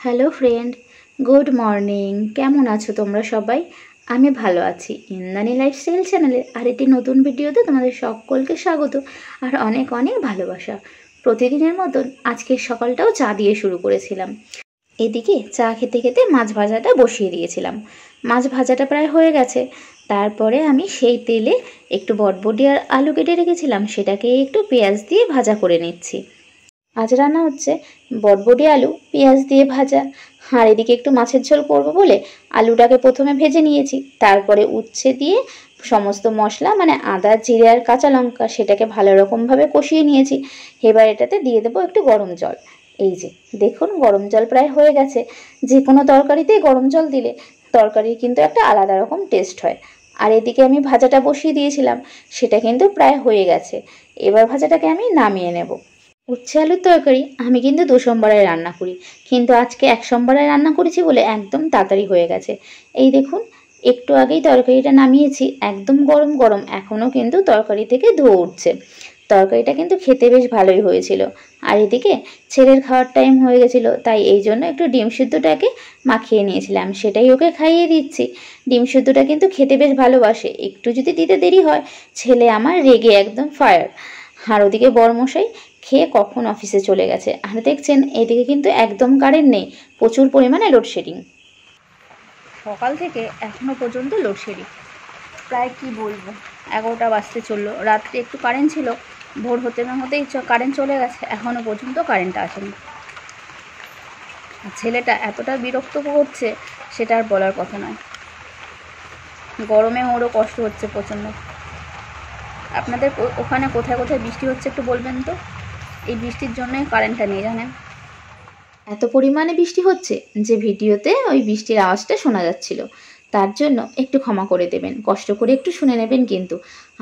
Hello friend, good morning. কেমন আছো তোমরা সবাই? আমি ভালো আছি। ইন্দ্রাণী লাইফস্টাইল চ্যানেলের আরেকটি নতুন ভিডিওতে তোমাদের সকলকে স্বাগত আর অনেক অনেক ভালোবাসা। প্রতিদিনের মতন আজকের সকালটাও চা দিয়ে শুরু করেছিলাম। এদিকে চা খেতে খেতে মাছ ভাজাটা বসিয়ে দিয়েছিলাম। মাছ ভাজাটা প্রায় হয়ে গেছে। তারপরে আমি সেই তেলে একটু বটবটি আর আলু কেটে রেখেছিলাম, সেটাকে একটু পেঁয়াজ দিয়ে ভাজা করে নিচ্ছি। আজ রান্না হচ্ছে বটবটি আলু পেঁয়াজ দিয়ে ভাজা। আর এদিকে একটু মাছের ঝোল করবো বলে আলুটাকে প্রথমে ভেজে নিয়েছি, তারপরে উচ্ছে দিয়ে সমস্ত মশলা মানে আদা জিরে আর কাঁচা লঙ্কা সেটাকে ভালো রকমভাবে কষিয়ে নিয়েছি। এবার এটাতে দিয়ে দেবো একটু গরম জল। এই যে দেখুন, গরম জল প্রায় হয়ে গেছে। যে কোনো তরকারিতেই গরম জল দিলে তরকারির কিন্তু একটা আলাদা রকম টেস্ট হয়। আর এদিকে আমি ভাজাটা বসিয়ে দিয়েছিলাম, সেটা কিন্তু প্রায় হয়ে গেছে। এবার ভাজাটাকে আমি নামিয়ে নেব। উচ্ছে আলুর তরকারি আমি কিন্তু 2 সোমবারে রান্না করি, কিন্তু আজকে 1 সোমবারে রান্না করেছি বলে একদম তাড়াতাড়ি হয়ে গেছে। এই দেখুন, একটু আগেই তরকারিটা নামিয়েছি, একদম গরম গরম, এখনও কিন্তু তরকারি থেকে ধোঁয়া উঠছে। তরকারিটা কিন্তু খেতে বেশ ভালোই হয়েছিল। আর এদিকে ছেলের খাওয়ার টাইম হয়ে গেছিলো, তাই এই জন্য একটু ডিম সিদ্ধটাকে মাখিয়ে নিয়েছিলাম, সেটাই ওকে খাইয়ে দিচ্ছি। ডিম সিদ্ধটা কিন্তু খেতে বেশ ভালোবাসে, একটু যদি দিতে দেরি হয় ছেলে আমার রেগে একদম ফায়ার। আর ওদিকে বড়মশাই খেয়ে কখন অফিসে চলে গেছে। আর দেখছেন এদিকে কিন্তু একদম কারেন্ট নেই, প্রচুর পরিমাণে লোডশেডিং। সকাল থেকে এখনো পর্যন্ত লোডশেডিং, প্রায় কি বলবো 11টা বাজতে চললো। রাত্রে একটু কারেন্ট ছিল, ভোর হতে না হতেই কারেন্ট চলে গেছে, এখনো পর্যন্ত কারেন্টটা আসেনি। আর ছেলেটা এতটা বিরক্ত করছে সেটা আর বলার কথা নয়। গরমে ওরও কষ্ট হচ্ছে প্রচণ্ড। আপনাদের ওখানে কোথায় কোথায় বৃষ্টি হচ্ছে একটু বলবেন তো? এই বৃষ্টির জন্যই কারেন্টটা নেই, জানেন। এত পরিমাণে বৃষ্টি হচ্ছে যে ভিডিওতে ওই বৃষ্টির আওয়াজটা শোনা যাচ্ছিল, তার জন্য একটু ক্ষমা করে দেবেন, কষ্ট করে একটু শুনে নেবেন কিন্তু।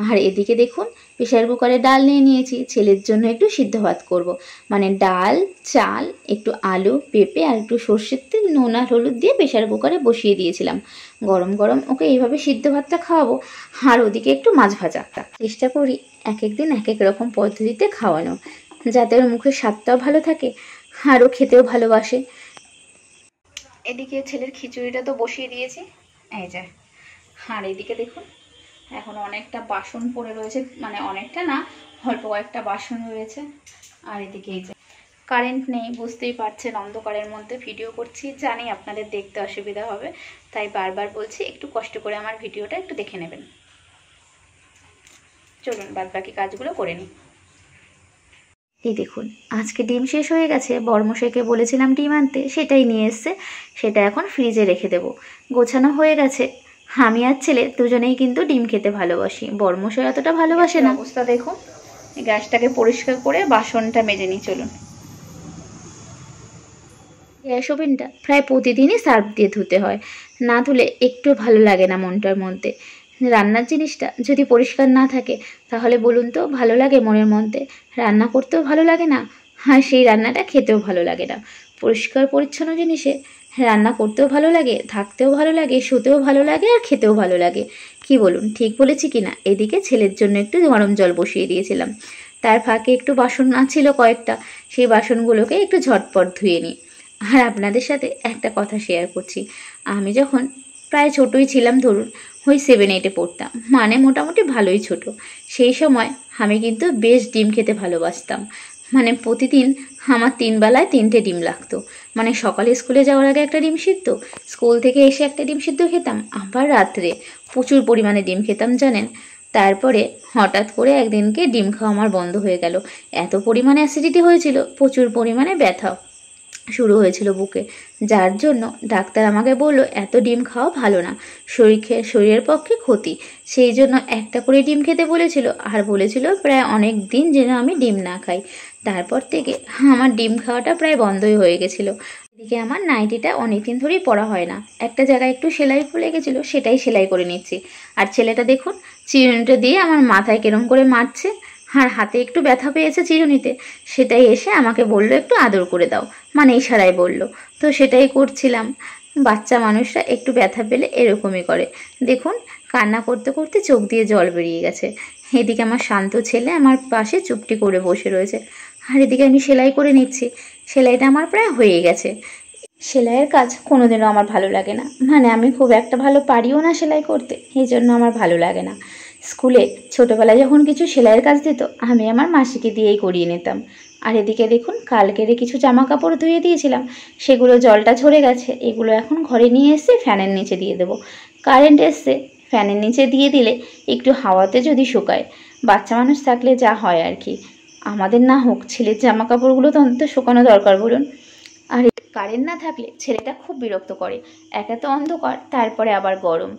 আর এদিকে দেখুন, প্রেশার কুকারে ডাল নিয়ে নিয়েছি, ছেলের জন্য একটু সিদ্ধ ভাত করব। মানে ডাল, চাল, একটু আলু, পেঁপে আর একটু সর্ষের তেল, নুন আর হলুদ দিয়ে প্রেশার কুকারে বসিয়ে দিয়েছিলাম। গরম গরম ওকে এইভাবে সিদ্ধ ভাতটা খাওয়াবো। আর ওদিকে একটু মাছ ভাজা। চেষ্টা করি এক এক দিন এক এক রকম পদ্ধতিতে খাওয়ানো, যাতে ওর মুখের স্বাদটাও ভালো থাকে আরও খেতেও ভালোবাসে। এদিকে ছেলের খিচুড়িটা তো বসিয়ে দিয়েছি, এই যে। আর এদিকে দেখুন, এখন অনেকটা বাসন পড়ে রয়েছে, মানে অনেকটা না, অল্প কয়েকটা বাসন রয়েছে। আর এদিকে এই যে কারেন্ট নেই, বুঝতেই পারছেন অন্ধকারের মধ্যে ভিডিও করছি, জানি আপনাদের দেখতে অসুবিধা হবে, তাই বারবার বলছি একটু কষ্ট করে আমার ভিডিওটা একটু দেখে নেবেন। চলুন বাদ বাকি কাজগুলো করে নিই। এই দেখুন, আজকে ডিম শেষ হয়ে গেছে, বড়মশাইকে বলেছিলাম ডিম আনতে, সেটাই নিয়ে এসছে। সেটা এখন ফ্রিজে রেখে দেবো। গোছানো হয়ে গেছে। আমি আর ছেলে দুজনেই কিন্তু ডিম খেতে ভালোবাসি, বড়মশাই অতটা ভালোবাসে না। অবস্থা দেখুন, গ্যাসটাকে পরিষ্কার করে বাসনটা মেজে নিই। চলুন। গ্যাস ওভেনটা প্রায় প্রতিদিনই সার্ফ দিয়ে ধুতে হয়, না ধুলে একটু ভালো লাগে না মনটার মধ্যে। রান্নার জিনিসটা যদি পরিষ্কার না থাকে তাহলে বলুন তো ভালো লাগে মনের মধ্যে? রান্না করতেও ভালো লাগে না, আর সেই রান্নাটা খেতেও ভালো লাগে না। পরিষ্কার পরিচ্ছন্ন জিনিসে রান্না করতেও ভালো লাগে, থাকতেও ভালো লাগে, শুতেও ভালো লাগে, আর খেতেও ভালো লাগে। কি বলুন, ঠিক বলেছি কি না? এদিকে ছেলের জন্য একটু গরম জল বসিয়ে দিয়েছিলাম, তার ফাঁকে একটু বাসন ছিল কয়েকটা, সেই বাসনগুলোকে একটু ঝটপট ধুয়ে নিই। আর আপনাদের সাথে একটা কথা শেয়ার করছি। আমি যখন প্রায় ছোটোই ছিলাম, ধরুন ওই 7-8-এ পড়তাম, মানে মোটামুটি ভালোই ছোট, সেই সময় আমি কিন্তু বেশ ডিম খেতে ভালোবাসতাম। মানে প্রতিদিন আমার 3 বেলায় 3টে ডিম লাগতো। মানে সকালে স্কুলে যাওয়ার আগে একটা ডিম সিদ্ধ, স্কুল থেকে এসে একটা ডিম সিদ্ধ খেতাম, আবার রাত্রে প্রচুর পরিমাণে ডিম খেতাম, জানেন। তারপরে হঠাৎ করে একদিনকে ডিম খাওয়া আমার বন্ধ হয়ে গেল। এত পরিমাণে অ্যাসিডিটি হয়েছিল, প্রচুর পরিমাণে ব্যথা শুরু হয়েছিল বুকে, যার জন্য ডাক্তার আমাকে বললো এত ডিম খাওয়া ভালো না, শরীরের পক্ষে ক্ষতি। সেই জন্য একটা করে ডিম খেতে বলেছিল, আর বলেছিল প্রায় অনেক দিন যেন আমি ডিম না খাই। তারপর থেকে আমার ডিম খাওয়াটা প্রায় বন্ধই হয়ে গেছিলো। এদিকে আমার নাইটিটা অনেকদিন ধরেই পরা হয় না, একটা জায়গায় একটু সেলাই ফুলে গেছিলো, সেটাই সেলাই করে নিচ্ছি। আর ছেলেটা দেখুন, চিরুনিটা দিয়ে আমার মাথায় কেরম করে মারছে, আর হাতে একটু ব্যথা পেয়েছে চিরুনিতে, সেটাই এসে আমাকে বললো একটু আদর করে দাও, মানে ইশারায় বললো। তো সেটাই করছিলাম। বাচ্চা মানুষরা একটু ব্যথা পেলে এরকমই করে। দেখুন, কান্না করতে করতে চোখ দিয়ে জল বেরিয়ে গেছে। এদিকে আমার শান্ত ছেলে আমার পাশে চুপটি করে বসে রয়েছে, আর এদিকে আমি সেলাই করে নিচ্ছি। সেলাইটা আমার প্রায় হয়ে গেছে। সেলাইয়ের কাজ কোনোদিনও আমার ভালো লাগে না, মানে আমি খুব একটা ভালো পারিও না সেলাই করতে, এই জন্য আমার ভালো লাগে না। স্কুলে ছোটোবেলায় যখন কিছু সেলাইয়ের কাজ দিত আমি আমার মাসিকে দিয়েই করিয়ে নিতাম। আর এদিকে দেখুন কালকেরে কিছু জামা কাপড় ধুয়ে দিয়েছিলাম, সেগুলো জলটা ঝরে গেছে, এগুলো এখন ঘরে নিয়ে এসে ফ্যানের নিচে দিয়ে দেবো। কারেন্ট এসছে, ফ্যানের নিচে দিয়ে দিলে একটু হাওয়াতে যদি শুকায়, বাচ্চা মানুষ থাকলে যা হয় আর কি। আমাদের না হোক, ছেলের জামা কাপড়গুলো তো অন্তত শুকানো দরকার বলুন। আর কারেন্ট না থাকলে ছেলেটা খুব বিরক্ত করে, একে তো অন্ধকার, তারপরে আবার গরম,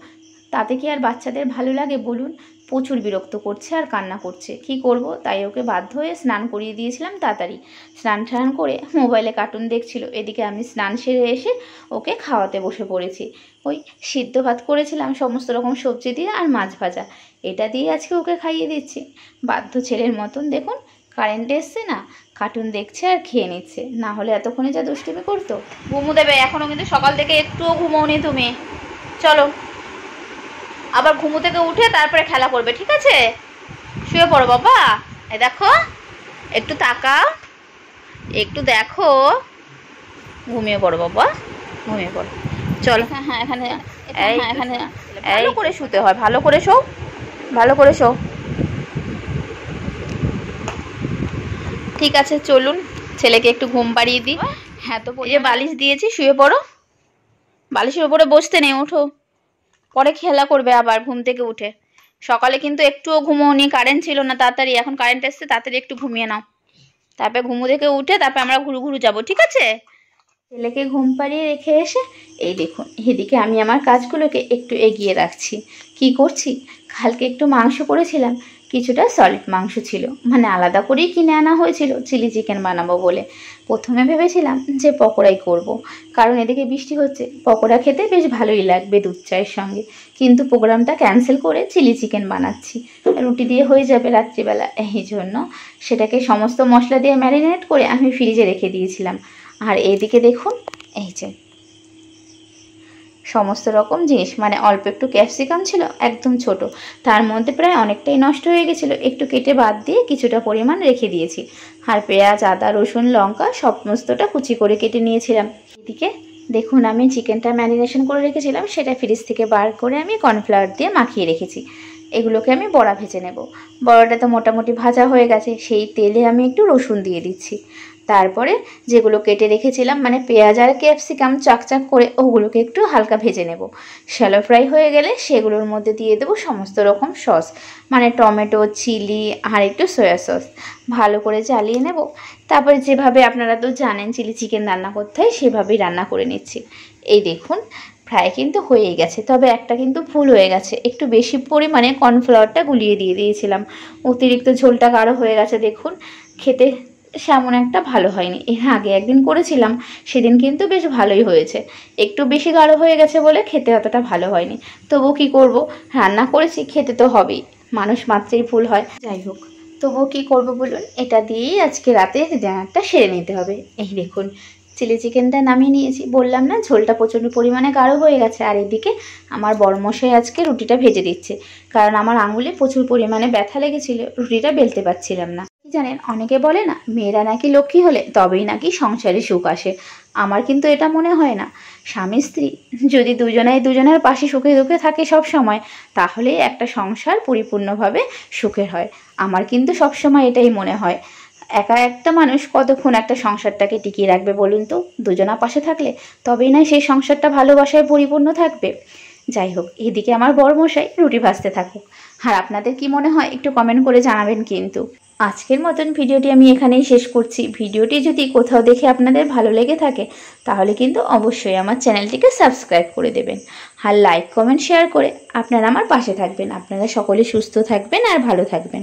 তাতে কি আর বাচ্চাদের ভালো লাগে বলুন। প্রচুর বিরক্ত করছে আর কান্না করছে, কি করব, তাই ওকে বাধ্য হয়ে স্নান করিয়ে দিয়েছিলাম তাড়াতাড়ি। স্নান করে মোবাইলে কার্টুন দেখছিল, এদিকে আমি স্নান সেরে এসে ওকে খাওয়াতে বসে পড়েছি। ওই সিদ্ধ ভাত করেছিলাম সমস্ত রকম সবজি দিয়ে আর মাছ ভাজা, এটা দিয়ে আজকে ওকে খাইয়ে দিচ্ছি। বাধ্য ছেলের মতন দেখুন, কারেন্ট এসছে না, কার্টুন দেখছে আর খেয়ে নিচ্ছে, না হলে এতক্ষণে যা দুষ্টুমি করতো। ঘুমু দেবে, এখনও কিন্তু সকাল থেকে একটুও ঘুমোওনি তুমি। চলো আবার ঘুমো থেকে উঠে তারপরে খেলা করবে, ঠিক আছে? শুয়ে পড়ো বাবা। এই দেখো, একটু তাকাও, একটু দেখো, ঘুমিয়ে পড়ো বাবা, ঘুমিয়ে পড়ো। চলো, হ্যাঁ এখানে এখানে ভালো করে শুতে হয়, ভালো করে শো, ভালো করে শো। ঠিক আছে চলুন, ছেলেকে একটু ঘুম পাড়িয়ে দিই। হ্যাঁ তো এই যে বালিশ দিয়েছি, শুয়ে পড়ো। বালিশের উপরে বসতে নেই, ওঠো, পরে খেলা করবে আবার ঘুম থেকে উঠে। সকালে কিন্তু একটুও ঘুমোনি, কারেন্ট ছিল না, তাড়াতাড়ি এখন কারেন্ট এসছে, তাড়াতাড়ি একটু ঘুমিয়ে নাও, তারপরে ঘুমো থেকে উঠে তারপরে আমরা ঘুরু যাবো, ঠিক আছে? ছেলেকে ঘুম পাড়িয়ে রেখে এসে এই দেখুন এদিকে আমি আমার কাজগুলোকে একটু এগিয়ে রাখছি। কি করছি, কালকে একটু মাংস করেছিলাম, কিছুটা সলিড মাংস ছিল, মানে আলাদা করেই কিনে আনা হয়েছিল চিলি চিকেন বানাবো বলে। প্রথমে ভেবেছিলাম যে পকোড়াই করব, কারণ এদিকে বৃষ্টি হচ্ছে, পকোড়া খেতে বেশ ভালোই লাগবে দুধ চায়ের সঙ্গে, কিন্তু প্রোগ্রামটা ক্যান্সেল করে চিলি চিকেন বানাচ্ছি, রুটি দিয়ে হয়ে যাবে রাত্রিবেলা, এই জন্য সেটাকে সমস্ত মশলা দিয়ে ম্যারিনেট করে আমি ফ্রিজে রেখে দিয়েছিলাম। আর এইদিকে দেখুন এই যে সমস্ত রকম জিনিস, মানে অল্প একটু ক্যাপসিকাম ছিল একদম ছোট, তার মধ্যে প্রায় অনেকটাই নষ্ট হয়ে গেছিলো, একটু কেটে বাদ দিয়ে কিছুটা পরিমাণ রেখে দিয়েছি। আর পেঁয়াজ, আদা, রসুন, লঙ্কা সমস্তটা কুচি করে কেটে নিয়েছিলাম। এদিকে দেখুন আমি চিকেনটা ম্যারিনেশন করে রেখেছিলাম, সেটা ফ্রিজ থেকে বার করে আমি কর্নফ্লাওয়ার দিয়ে মাখিয়ে রেখেছি। এগুলোকে আমি বড়া ভেজে নেব। বড়াটা তো মোটামুটি ভাজা হয়ে গেছে, সেই তেলে আমি একটু রসুন দিয়ে দিচ্ছি। তারপরে যেগুলো কেটে রেখেছিলাম, মানে পেঁয়াজ আর ক্যাপসিকাম চাকচাক করে, ওগুলোকে একটু হালকা ভেজে নেব। শ্যালো ফ্রাই হয়ে গেলে সেগুলোর মধ্যে দিয়ে দেবো সমস্ত রকম সস, মানে টমেটো, চিলি আর একটু সয়া সস, ভালো করে জ্বালিয়ে নেব। তারপরে যেভাবে আপনারা তো জানেন চিলি চিকেন রান্না করতে হয়, সেভাবেই রান্না করে নিচ্ছি। এই দেখুন ফ্রাই কিন্তু হয়েই গেছে, তবে একটা কিন্তু ভুল হয়ে গেছে, একটু বেশি পরিমাণে কর্নফ্লাওয়ারটা গুলিয়ে দিয়ে দিয়েছিলাম, অতিরিক্ত ঝোলটা গাঢ় হয়ে গেছে। দেখুন খেতে সেমন একটা ভালো হয়নি, এর আগে একদিন করেছিলাম, সেদিন কিন্তু বেশ ভালোই হয়েছে, একটু বেশি গাঢ় হয়ে গেছে বলে খেতে অতটা ভালো হয়নি। তবুও কী করব, রান্না করেছি, খেতে তো হবেই, মানুষ মাত্রেই ভুল হয়। যাই হোক, তবুও কী করব বলুন, এটা দিয়েই আজকে রাতে ডিনারটা সেরে নিতে হবে। এই দেখুন চিলি চিকেনটা নামিয়ে নিয়েছি, বললাম না ঝোলটা প্রচণ্ড পরিমাণে গাঢ় হয়ে গেছে। আর এদিকে আমার বড়মশাই আজকে রুটিটা ভেজে দিচ্ছে, কারণ আমার আঙুলে প্রচুর পরিমাণে ব্যথা লেগেছিল, রুটিটা বেলতে পারছিলাম না। জানেন অনেকে বলে না মেয়েরা নাকি লক্ষ্মী হলে তবেই নাকি সংসারে সুখ আসে, আমার কিন্তু এটা মনে হয় না। স্বামী স্ত্রী যদি দুজনের পাশে সুখে দুঃখে থাকে সব সময়, তাহলে একটা সংসার পরিপূর্ণভাবে সুখের হয়। আমার কিন্তু সব সময় এটাই মনে হয়। একা একটা মানুষ কতক্ষণ একটা সংসারটাকে টিকিয়ে রাখবে বলুন তো, দুজনা পাশে থাকলে তবেই না সেই সংসারটা ভালোবাসায় পরিপূর্ণ থাকবে। যাই হোক, এদিকে আমার বড়মশাই রুটি ভাজতে থাকুক। আর আপনাদের কি মনে হয় একটু কমেন্ট করে জানাবেন কিন্তু। আজকের মতন ভিডিওটি আমি এখানেই শেষ করছি। ভিডিওটি যদি কোথাও দেখে আপনাদের ভালো লেগে থাকে তাহলে কিন্তু অবশ্যই আমার চ্যানেলটিকে সাবস্ক্রাইব করে দেবেন, আর লাইক কমেন্ট শেয়ার করে আপনারা আমার পাশে থাকবেন। আপনারা সকলে সুস্থ থাকবেন আর ভালো থাকবেন।